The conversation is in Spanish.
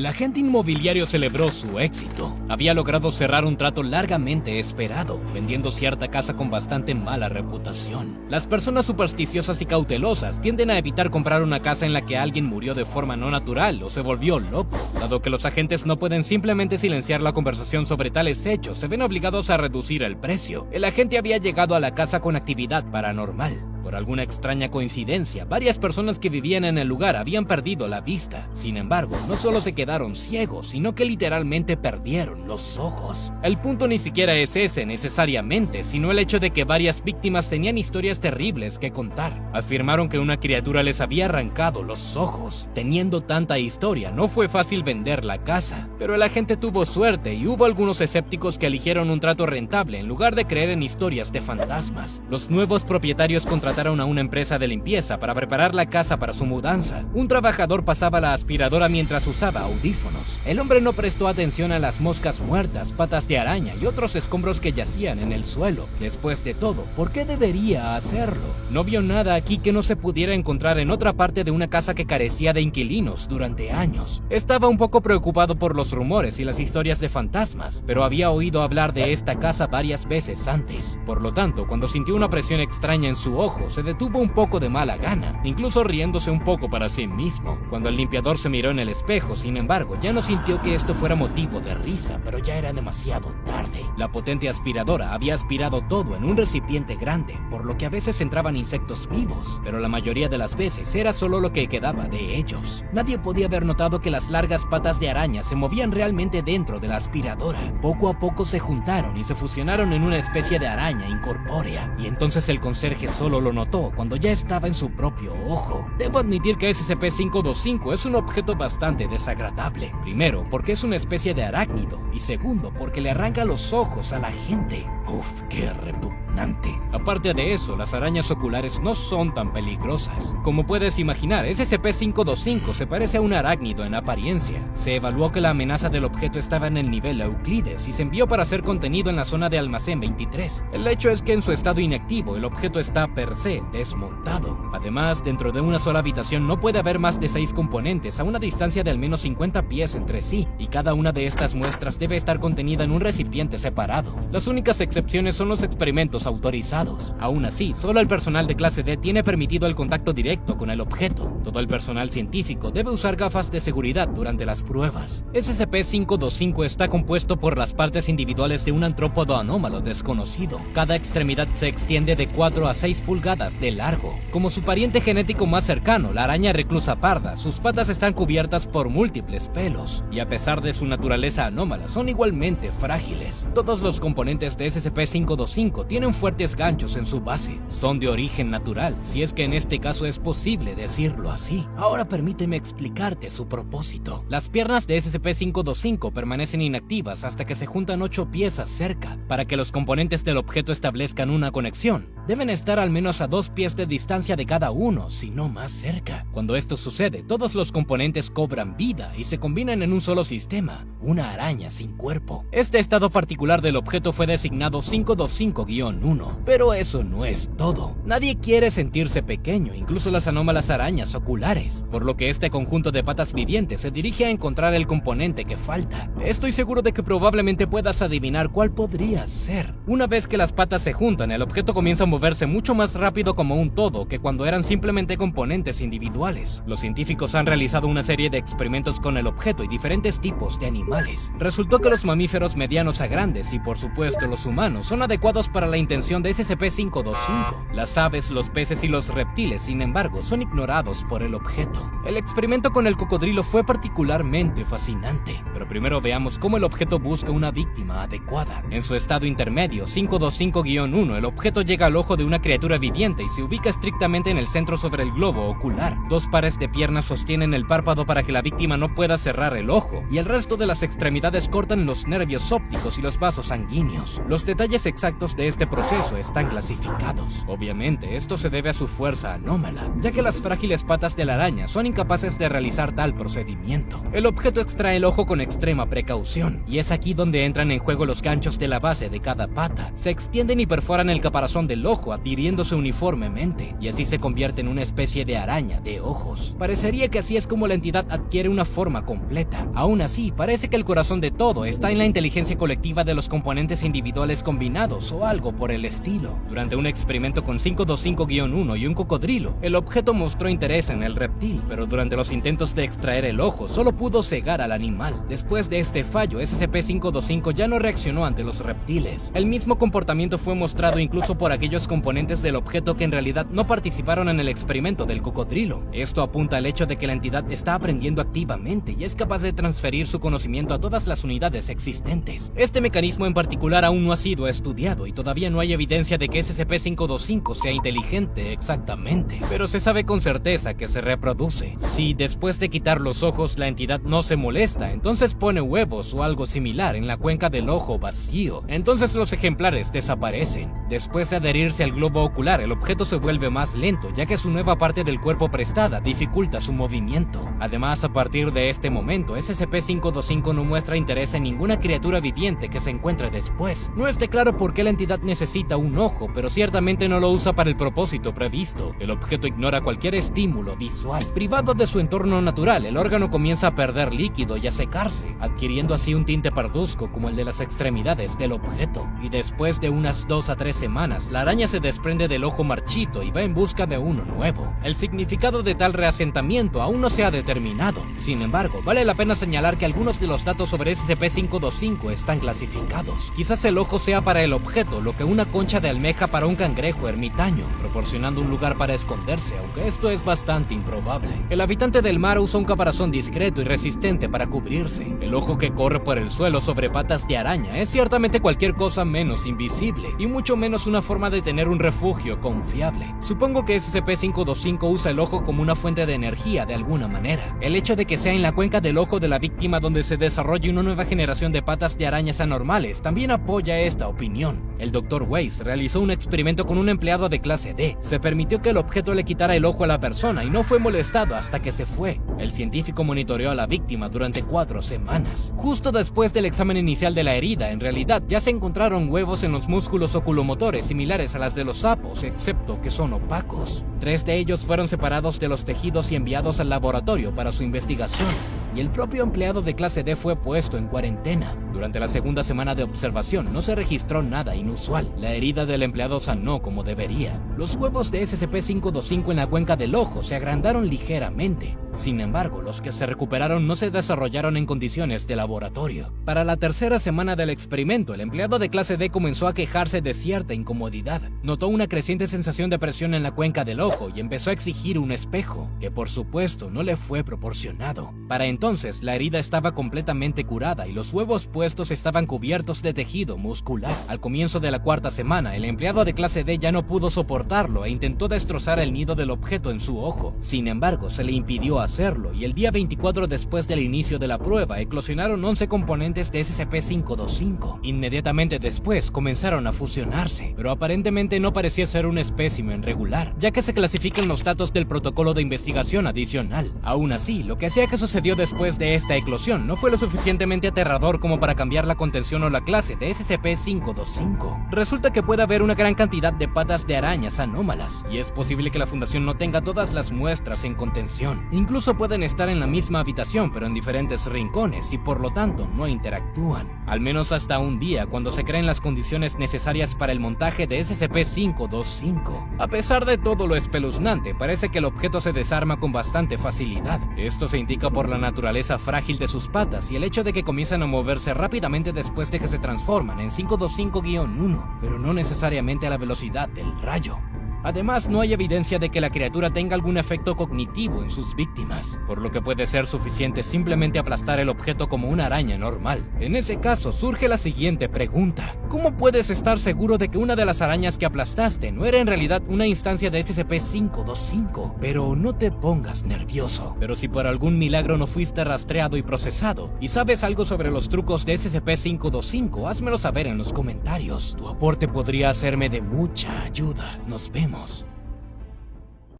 el agente inmobiliario celebró su éxito. Había logrado cerrar un trato largamente esperado, vendiendo cierta casa con bastante mala reputación. Las personas supersticiosas y cautelosas tienden a evitar comprar una casa en la que alguien murió de forma no natural o se volvió loco. Dado que los agentes no pueden simplemente silenciar la conversación sobre tales hechos, se ven obligados a reducir el precio. El agente había llegado a la casa con actividad paranormal. Por alguna extraña coincidencia, varias personas que vivían en el lugar habían perdido la vista. Sin embargo, no solo se quedaron ciegos, sino que literalmente perdieron los ojos. El punto ni siquiera es ese necesariamente, sino el hecho de que varias víctimas tenían historias terribles que contar. Afirmaron que una criatura les había arrancado los ojos. Teniendo tanta historia, no fue fácil vender la casa, pero el agente tuvo suerte y hubo algunos escépticos que eligieron un trato rentable en lugar de creer en historias de fantasmas. Los nuevos propietarios contrataron a una empresa de limpieza para preparar la casa para su mudanza. Un trabajador pasaba la aspiradora mientras usaba audífonos. El hombre no prestó atención a las moscas muertas, patas de araña y otros escombros que yacían en el suelo. Después de todo, ¿por qué debería hacerlo? No vio nada aquí que no se pudiera encontrar en otra parte de una casa que carecía de inquilinos durante años. Estaba un poco preocupado por los rumores y las historias de fantasmas, pero había oído hablar de esta casa varias veces antes. Por lo tanto, cuando sintió una presión extraña en su ojo, se detuvo un poco de mala gana, incluso riéndose un poco para sí mismo. Cuando el limpiador se miró en el espejo, sin embargo, ya no sintió que esto fuera motivo de risa, pero ya era demasiado tarde. La potente aspiradora había aspirado todo en un recipiente grande, por lo que a veces entraban insectos vivos, pero la mayoría de las veces era solo lo que quedaba de ellos. Nadie podía haber notado que las largas patas de araña se movían realmente dentro de la aspiradora. Poco a poco se juntaron y se fusionaron en una especie de araña incorpórea, y entonces el conserje solo lo notó cuando ya estaba en su propio ojo. Debo admitir que SCP-525 es un objeto bastante desagradable. Primero, porque es una especie de arácnido, y segundo, porque le arranca los ojos a la gente. Uf, qué repugnante. Aparte de eso, las arañas oculares no son tan peligrosas. Como puedes imaginar, SCP-525 se parece a un arácnido en apariencia. Se evaluó que la amenaza del objeto estaba en el nivel Euclides y se envió para ser contenido en la zona de almacén 23. El hecho es que en su estado inactivo, el objeto está per se desmontado. Además, dentro de una sola habitación no puede haber más de 6 componentes a una distancia de al menos 50 pies entre sí, y cada una de estas muestras debe estar contenida en un recipiente separado. Las únicas excepciones son los experimentos autorizados. Aún así, solo el personal de clase D tiene permitido el contacto directo con el objeto. Todo el personal científico debe usar gafas de seguridad durante las pruebas. SCP-525 está compuesto por las partes individuales de un artrópodo anómalo desconocido. Cada extremidad se extiende de 4 a 6 pulgadas de largo. Como su pariente genético más cercano, la araña reclusa parda, sus patas están cubiertas por múltiples pelos, y a pesar de su naturaleza anómala, son igualmente frágiles. Todos los componentes de SCP-525 tienen fuertes ganchos en su base. Son de origen natural, si es que en este caso es posible decirlo así. Ahora permíteme explicarte su propósito. Las piernas de SCP-525 permanecen inactivas hasta que se juntan 8 piezas cerca. Para que los componentes del objeto establezcan una conexión, deben estar al menos a 2 pies de distancia de cada uno, si no más cerca. Cuando esto sucede, todos los componentes cobran vida y se combinan en un solo sistema, una araña sin cuerpo. Este estado particular del objeto fue designado 525-1, pero eso no es todo. Nadie quiere sentirse pequeño, incluso las anómalas arañas oculares, por lo que este conjunto de patas vivientes se dirige a encontrar el componente que falta. Estoy seguro de que probablemente puedas adivinar cuál podría ser. Una vez que las patas se juntan, el objeto comienza a moverse mucho más rápido como un todo que cuando eran simplemente componentes individuales. Los científicos han realizado una serie de experimentos con el objeto y diferentes tipos de animales. Resultó que los mamíferos medianos a grandes y por supuesto los humanos son adecuados para la intención de SCP-525. Las aves, los peces y los reptiles, sin embargo, son ignorados por el objeto. El experimento con el cocodrilo fue particularmente fascinante, pero primero veamos cómo el objeto busca una víctima adecuada. En su estado intermedio, 525-1, el objeto llega al ojo de una criatura viviente y se ubica estrictamente en el centro sobre el globo ocular. 2 pares de piernas sostienen el párpado para que la víctima no pueda cerrar el ojo, y el resto de las extremidades cortan los nervios ópticos y los vasos sanguíneos. Los detalles exactos de este proceso están clasificados. Obviamente, esto se debe a su fuerza anómala, ya que las frágiles patas de la araña son incapaces de realizar tal procedimiento. El objeto extrae el ojo con extrema precaución, y es aquí donde entran en juego los ganchos de la base de cada pata. Se extienden y perforan el caparazón del ojo adhiriéndose uniformemente, y así se convierte en una especie de araña de ojos. Parecería que así es como la entidad adquiere una forma completa. Aún así, parece que el corazón de todo está en la inteligencia colectiva de los componentes individuales combinados o algo por el estilo. Durante un experimento con 525-1 y un cocodrilo, el objeto mostró interés en el reptil, pero durante los intentos de extraer el ojo solo pudo cegar al animal. Después de este fallo, SCP-525 ya no reaccionó ante los reptiles. El mismo comportamiento fue mostrado incluso por aquellos componentes del objeto que en realidad no participaron en el experimento del cocodrilo. Esto apunta al hecho de que la entidad está aprendiendo activamente y es capaz de transferir su conocimiento a todas las unidades existentes. Este mecanismo en particular aún no ha sido estudiado y todavía no hay evidencia de que SCP-525 sea inteligente exactamente, pero se sabe con certeza que se reproduce. Si después de quitar los ojos la entidad no se molesta, entonces pone huevos o algo similar en la cuenca del ojo vacío. Entonces los ejemplares desaparecen. Después de adherirse al globo ocular, el objeto se vuelve más lento, ya que su nueva parte del cuerpo prestada dificulta su movimiento. Además, a partir de este momento, SCP-525 no muestra interés en ninguna criatura viviente que se encuentre después. No esté claro por qué la entidad necesita un ojo, pero ciertamente no lo usa para el propósito previsto. El objeto ignora cualquier estímulo visual. Privado de su entorno natural, el órgano comienza a perder líquido y a secarse, adquiriendo así un tinte parduzco como el de las extremidades del objeto. Y después de unas 2 a 3 semanas, la araña se desprende del ojo marchito y va en busca de uno nuevo. El significado de tal reasentamiento aún no se ha determinado. Sin embargo, vale la pena señalar que algunos de los datos sobre SCP-525 están clasificados. Quizás el ojo sea para el objeto lo que una concha de almeja para un cangrejo ermitaño, proporcionando un lugar para esconderse, aunque esto es bastante improbable. El habitante del mar usa un caparazón discreto y resistente para cubrirse. El ojo que corre por el suelo sobre patas de araña es ciertamente cualquier cosa menos invisible, y mucho menos una forma de tener un refugio confiable. Supongo que SCP-525 usa el ojo como una fuente de energía de alguna manera. El hecho de que sea en la cuenca del ojo de la víctima donde se desarrolle una nueva generación de patas de arañas anormales también apoya esta opinión. El Dr. Weiss realizó un experimento con un empleado de clase D. Se permitió que el objeto le quitara el ojo a la persona y no fue molestado hasta que se fue. El científico monitoreó a la víctima durante 4 semanas. Justo después del examen inicial de la herida, en realidad ya se encontraron huevos en los músculos oculomotores similares a las de los sapos, excepto que son opacos. 3 de ellos fueron separados de los tejidos y enviados al laboratorio para su investigación, y el propio empleado de clase D fue puesto en cuarentena. Durante la segunda semana de observación no se registró nada inusual. La herida del empleado sanó como debería. Los huevos de SCP-525 en la cuenca del ojo se agrandaron ligeramente. Sin embargo, los que se recuperaron no se desarrollaron en condiciones de laboratorio. Para la tercera semana del experimento, el empleado de clase D comenzó a quejarse de cierta incomodidad. Notó una creciente sensación de presión en la cuenca del ojo y empezó a exigir un espejo, que por supuesto no le fue proporcionado. Para entonces, la herida estaba completamente curada y los huevos puestos estaban cubiertos de tejido muscular. Al comienzo de la cuarta semana, el empleado de clase D ya no pudo soportarlo e intentó destrozar el nido del objeto en su ojo. Sin embargo, se le impidió hacerlo, y el día 24 después del inicio de la prueba, eclosionaron 11 componentes de SCP-525. Inmediatamente después comenzaron a fusionarse, pero aparentemente no parecía ser un espécimen regular, ya que se clasifican los datos del protocolo de investigación adicional. Aún así, lo que sea que sucedió después de esta eclosión no fue lo suficientemente aterrador como para cambiar la contención o la clase de SCP-525. Resulta que puede haber una gran cantidad de patas de arañas anómalas, y es posible que la Fundación no tenga todas las muestras en contención. Incluso pueden estar en la misma habitación pero en diferentes rincones y por lo tanto no interactúan. Al menos hasta un día, cuando se creen las condiciones necesarias para el montaje de SCP-525. A pesar de todo lo espeluznante, parece que el objeto se desarma con bastante facilidad. Esto se indica por la naturaleza frágil de sus patas y el hecho de que comienzan a moverse rápidamente después de que se transforman en 525-1, pero no necesariamente a la velocidad del rayo. Además, no hay evidencia de que la criatura tenga algún efecto cognitivo en sus víctimas, por lo que puede ser suficiente simplemente aplastar el objeto como una araña normal. En ese caso, surge la siguiente pregunta: ¿cómo puedes estar seguro de que una de las arañas que aplastaste no era en realidad una instancia de SCP-525? Pero no te pongas nervioso. Pero si por algún milagro no fuiste rastreado y procesado, y sabes algo sobre los trucos de SCP-525, házmelo saber en los comentarios. Tu aporte podría hacerme de mucha ayuda. Nos vemos.